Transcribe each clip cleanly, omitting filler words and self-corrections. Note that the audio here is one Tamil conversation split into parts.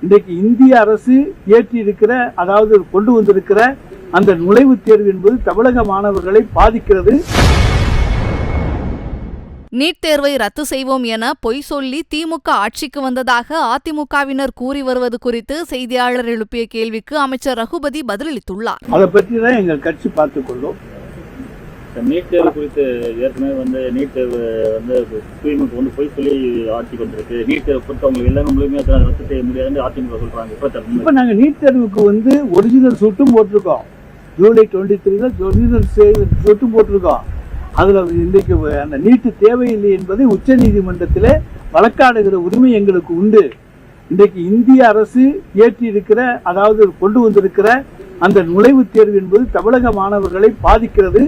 இன்றைக்கு இந்திய அரசு ஏற்றி இருக்கிற, அதாவது கொண்டு வந்திருக்கிற அந்த நுழைவுத் தேர்வு என்பது தமிழக மாணவர்களை பாதிக்கிறது. நீட் தேர்வை ரத்து செய்வோம் என பொய் சொல்லி திமுக ஆட்சிக்கு வந்ததாக அதிமுகவினர் கூறி வருவது குறித்து செய்தியாளர் எழுப்பிய கேள்விக்கு அமைச்சர் ரகுபதி பதிலளித்துள்ளார். அதை பற்றி தான் எங்கள் கட்சி பார்த்துக் கொள்ளும். நீட் தேர்வு குறித்து ஏற்கனவே நீட் தேர்வு திமுக பொய் சொல்லி ஆட்சிக்கு வந்திருக்கு. நீட் தேர்வு பொறுத்து அவங்களுக்கு எல்லா நம்மளுமே ரத்து செய்ய முடியாதுன்னு அதிமுக சொல்றாங்க. இப்ப நாங்க நீட் தேர்வுக்கு ஒரிஜினல் சுட்டும் போட்டிருக்கோம். ஜூலை 23 ஒரிஜினல் சுட்டும் போட்டிருக்கோம். அதுல இன்றைக்கு அந்த நீட்டு தேவையில்லை என்பதை உச்ச நீதிமன்றத்திலே வழக்காடுகிற உரிமை எங்களுக்கு உண்டு. இன்றைக்கு இந்திய அரசு ஏற்றி இருக்கிற, அதாவது கொண்டு வந்திருக்கிற அந்த நுழைவுத் தேர்வு என்பது தமிழக மாணவர்களை பாதிக்கிறது.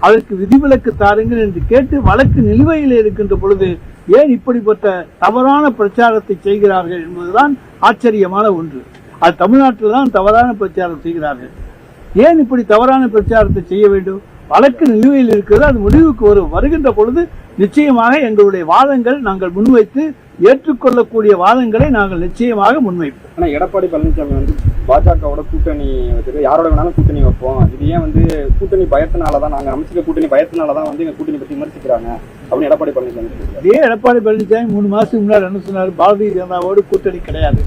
அதற்கு விதிவிலக்கு தாருங்கள் என்று கேட்டு வழக்கு நிலுவையில் இருக்கின்ற பொழுது ஏன் இப்படிப்பட்ட தவறான பிரச்சாரத்தை செய்கிறார்கள் என்பதுதான் ஆச்சரியமான ஒன்று. அது தமிழ்நாட்டில் தான் தவறான பிரச்சாரம் செய்கிறார்கள். ஏன் இப்படி தவறான பிரச்சாரத்தை செய்ய வேண்டும்? வழக்கு நிலுவையில் இருக்கிறது. அது முடிவுக்கு வருகின்ற பொழுது நிச்சயமாக எங்களுடைய வாதங்கள் நாங்கள் முன்வைத்து ஏற்றுக்கொள்ளக்கூடிய வாதங்களை நாங்கள் நிச்சயமாக முன்வைப்போம். ஆனால் எடப்பாடி பழனிசாமி பாஜகவோட கூட்டணி வச்சுட்டு யாரோட வேணாலும் கூட்டணி வைப்போம், இது ஏன் கூட்டணி பயத்தினாலதான், நாங்கள் அமைச்சிக்க கூட்டணி பயத்தினாலதான் எங்க கூட்டணி பற்றி விமர்சிக்கிறாங்க அப்படின்னு எடப்பாடி பழனிசாமி. இதே எடப்பாடி பழனிசாமி 3 மாசத்துக்கு முன்னாடி என்ன சொன்னார்? பாரதிய ஜனதாவோடு கூட்டணி கிடையாது.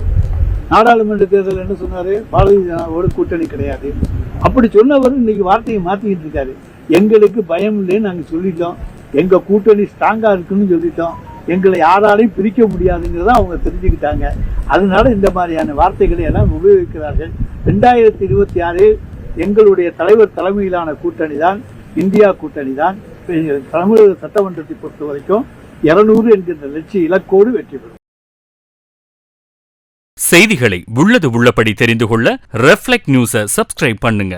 நாடாளுமன்ற தேர்தல் என்ன சொன்னாரு? பாரதிய ஜனதாவோடு கூட்டணி கிடையாது. அப்படி சொன்னவர் இன்னைக்கு வார்த்தையை மாத்திக்கிட்டு இருக்காரு. எங்களுக்கு பயம் இல்லைன்னு நாங்க சொல்லிட்டோம், எங்க கூட்டணி ஸ்ட்ராங்கா இருக்குன்னு சொல்லிட்டோம், எங்களை யாராலையும் பிரிக்க முடியாதுங்கிறத அவங்க தெரிஞ்சுக்கிட்டாங்க. அதனால இந்த மாதிரியான வார்த்தைகளை எல்லாம் உபயோகிக்கிறார்கள். 2026 எங்களுடைய தலைவர் தலைமையிலான கூட்டணி தான் இந்தியா கூட்டணி தான். தமிழக சட்டமன்றத்தை பொறுத்த வரைக்கும் 200 என்கின்ற லட்சிய இலக்கோடு வெற்றி பெறும். செய்திகளை உள்ளது உள்ளபடி தெரிந்து கொள்ள ரெஃப்ளெக்ட் நியூஸை சப்ஸ்கிரைப் பண்ணுங்க.